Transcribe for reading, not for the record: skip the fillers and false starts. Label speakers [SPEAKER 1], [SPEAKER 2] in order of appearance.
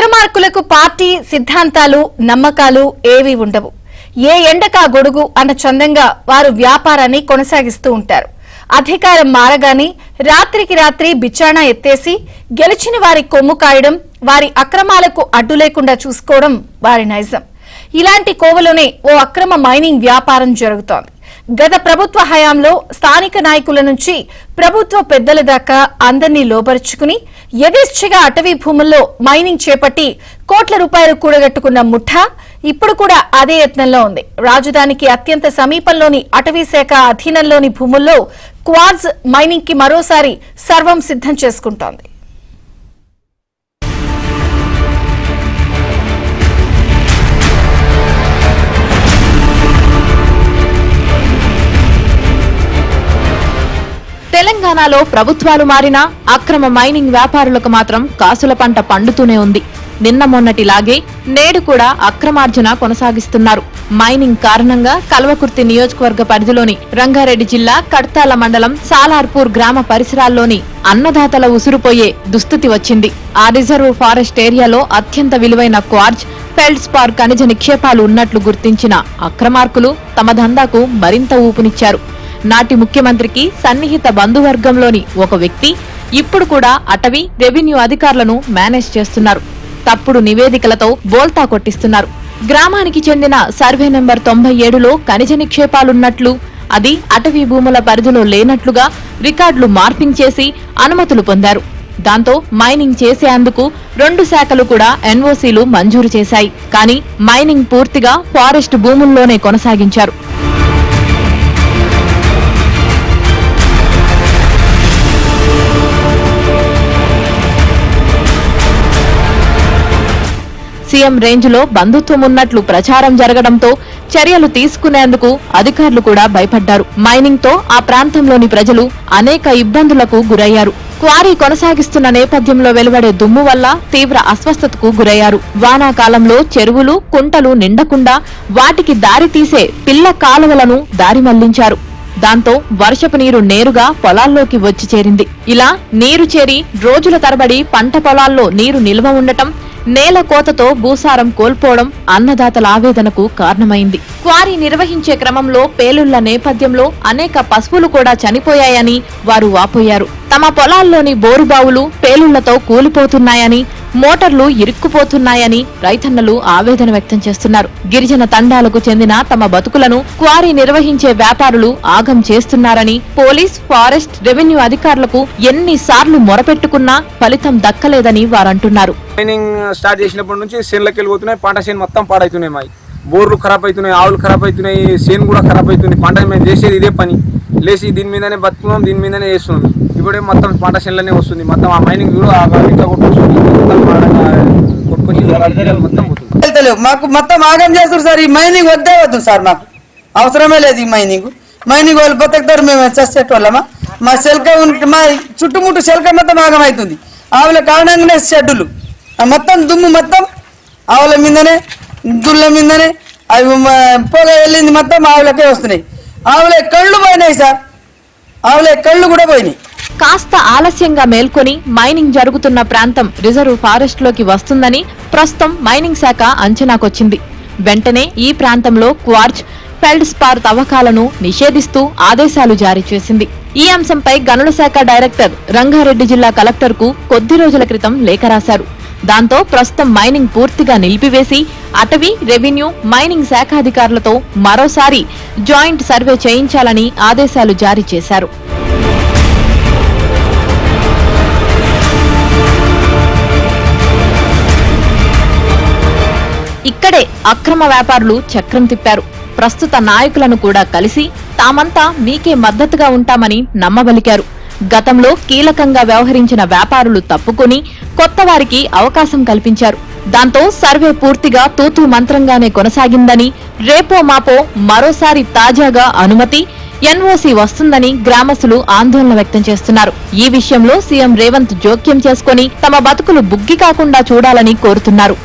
[SPEAKER 1] అక్రమార్కులకు party సిద్ధాంతాలు నమ్మకాలు ఏవీ ఉండవు. ఏ ఎండకా గొడుగు అన్న చందంగా వారు వ్యాపారాన్ని కొనసాగిస్తూ ఉంటారు. అధికారం మారగానే రాత్రికి రాత్రి బిచాణా ఎత్తేసి గెలిచిన వారి కొమ్ము కాయడం, వారి అక్రమాలకు అడ్డు లేకుండా చూసుకోవడం వారి నైజం. ఇలాంటి కోవలోనే ఓ అక్రమ మైనింగ్ వ్యాపారం జరుగుతోంది. గత ప్రభుత్వ హయాంలో స్థానిక నాయకుల నుంచి ప్రభుత్వ పెద్దల దాకా అందరినీ లోబరుచుకుని యథేచ్ఛగా అటవీ భూముల్లో మైనింగ్ చేపట్టి కోట్ల రూపాయలు కూడగట్టుకున్న ముఠా ఇప్పుడు కూడా అదే యత్నంలో ఉంది. రాజధానికి అత్యంత సమీపంలోని అటవీ శాఖ అధీనంలోని భూముల్లో క్వార్ట్జ్ మైనింగ్ కి మరోసారి సర్వం సిద్ధం చేసుకుంటోంది. తెలంగాణలో ప్రభుత్వాలు మారినా అక్రమ మైనింగ్ వ్యాపారులకు మాత్రం కాసుల పంట పండుతూనే ఉంది. నిన్న మొన్నటిలాగే నేడు కూడా అక్రమార్జన కొనసాగిస్తున్నారు. మైనింగ్ కారణంగా కల్వకుర్తి నియోజకవర్గ పరిధిలోని రంగారెడ్డి జిల్లా కడ్తాల మండలం సాలార్పూర్ గ్రామ పరిసరాల్లోని అన్నదాతల ఉసురుపోయే దుస్థితి వచ్చింది. ఆ రిజర్వ్ ఫారెస్ట్ ఏరియాలో అత్యంత విలువైన క్వార్ట్జ్, ఫెల్డ్స్పార్ ఖనిజ నిక్షేపాలు ఉన్నట్లు గుర్తించిన అక్రమార్కులు తమ దందాకు మరింత ఊపునిచ్చారు. నాటి ముఖ్యమంత్రికి సన్నిహిత బంధువర్గంలోని ఒక వ్యక్తి ఇప్పుడు కూడా అటవీ, రెవెన్యూ అధికారులను మేనేజ్ చేస్తున్నారు. తప్పుడు నివేదికలతో బోల్తా కొట్టిస్తున్నారు. గ్రామానికి చెందిన సర్వే నెంబర్ 97లో ఖనిజ నిక్షేపాలున్నట్లు, అది అటవీ భూముల పరిధిలో లేనట్లుగా రికార్డులు మార్పింగ్ చేసి అనుమతులు పొందారు. దాంతో మైనింగ్ చేసేందుకు 2 శాఖలు కూడా ఎన్ఓసీలు మంజూరు చేశాయి. కానీ మైనింగ్ పూర్తిగా ఫారెస్ట్ భూముల్లోనే కొనసాగించారు. సీఎం రేంజ్ లో బంధుత్వం ఉన్నట్లు ప్రచారం జరగడంతో చర్యలు తీసుకునేందుకు అధికారులు కూడా భయపడ్డారు. మైనింగ్ తో ఆ ప్రాంతంలోని ప్రజలు అనేక ఇబ్బందులకు గురయ్యారు. క్వారీ కొనసాగిస్తున్న నేపథ్యంలో వెలువడే దుమ్ము వల్ల తీవ్ర అస్వస్థతకు గురయ్యారు. వానాకాలంలో చెరువులు, కుంటలు నిండకుండా వాటికి దారి తీసే పిల్ల కాలువలను దారి మళ్లించారు. దాంతో వర్షపు నీరు నేరుగా పొలాల్లోకి వచ్చి చేరింది. ఇలా నీరు చేరి రోజుల తరబడి పంట పొలాల్లో నీరు నిల్వ ఉండటం, నేల కోతతో భూసారం కోల్పోవడం అన్నదాతల ఆవేదనకు కారణమైంది. క్వారీ నిర్వహించే క్రమంలో పేలుళ్ల నేపథ్యంలో అనేక పశువులు కూడా చనిపోయాయని వారు వాపోయారు. తమ పొలాల్లోని బోరుబావులు పేలుళ్లతో కూలిపోతున్నాయని, మోటార్లు ఇరుక్కుపోతున్నాయని రైతన్నలు ఆవేదన వ్యక్తం చేస్తున్నారు. గిరిజన తండాలకు చెందిన తమ బతుకులను క్వారీ నిర్వహించే వ్యాపారులు ఆగం చేస్తున్నారని, పోలీస్, ఫారెస్ట్, రెవెన్యూ అధికారులకు ఎన్నిసార్లు మొరపెట్టుకున్నా ఫలితం దక్కలేదని వారంటున్నారు.
[SPEAKER 2] మైనింగ్ స్టార్ట్ చేసినప్పటి నుంచి చేనులకు వెళ్ళిపోతున్నాయి. పంట చేను మొత్తం పాడవుతున్నాయి. మాయి బోర్లు ఖరాబ్ అవుతున్నాయి, ఆవులు ఖరాబ్ అవుతున్నాయి, చేను కూడా ఖరాబ్ అవుతుంది. పంట మేము చేసేది ఇదే పని, లేచి దీని మీదనే బతుకున్నాం, దీని మీదనే చేస్తున్నాం. ఇప్పుడే మొత్తం పంట చేనులనే వస్తుంది. మొత్తం ఆ మైనింగ్ మొత్తం
[SPEAKER 3] మాకు మొత్తం ఆగం చేస్తారు సార్. ఈ మైనింగ్ వద్దే వద్దు సార్, మాకు అవసరమే లేదు. ఈ మైనింగ్ వాళ్ళు బతుకుతారు, మేము చేసేటోళ్ళమా? మా శెల్క మా చుట్టుముట్టు శెల్క మొత్తం ఆగం అవుతుంది. ఆవుల కారణంగానే షెడ్డులు మొత్తం దుమ్ము మొత్తం ఆవుల మీదనే, దుళ్ళ మీదనే అవి పొగ వెళ్ళింది మొత్తం ఆవులకే వస్తున్నాయి. ఆవుల కళ్ళు పోయినాయి సార్, ఆవుల కళ్ళు కూడా పోయినాయి.
[SPEAKER 1] కాస్త ఆలస్యంగా మేల్కొని మైనింగ్ జరుగుతున్న ప్రాంతం రిజర్వ్ ఫారెస్ట్ లోకి వస్తుందని ప్రస్తుతం మైనింగ్ శాఖ అంచనాకొచ్చింది. వెంటనే ఈ ప్రాంతంలో క్వార్ట్జ్, ఫెల్డ్స్పార్ తవ్వకాలను నిషేధిస్తూ ఆదేశాలు జారీ చేసింది. ఈ అంశంపై గనుల శాఖ డైరెక్టర్ రంగారెడ్డి జిల్లా కలెక్టర్ కు కొద్ది రోజుల క్రితం లేఖ రాశారు. దాంతో ప్రస్తుతం మైనింగ్ పూర్తిగా నిలిపివేసి అటవీ, రెవెన్యూ, మైనింగ్ శాఖాధికారులతో మరోసారి జాయింట్ సర్వే చేయించాలని ఆదేశాలు జారీ చేశారు. ఇక్కడే అక్రమ వ్యాపారులు చక్రం తిప్పారు. ప్రస్తుత నాయకులను కూడా కలిసి తామంతా మీకే మద్దతుగా ఉంటామని నమ్మబలికారు. గతంలో కీలకంగా వ్యవహరించిన వ్యాపారులు తప్పుకుని కొత్త వారికి అవకాశం కల్పించారు. దాంతో సర్వే పూర్తిగా తూతూ మంత్రంగానే కొనసాగిందని, రేపో మాపో మరోసారి తాజాగా అనుమతి, ఎన్ఓసీ వస్తుందని గ్రామస్తులు ఆందోళన వ్యక్తం చేస్తున్నారు. ఈ విషయంలో సీఎం రేవంత్ జోక్యం చేసుకుని తమ బతుకులు బుగ్గి కాకుండా చూడాలని కోరుతున్నారు.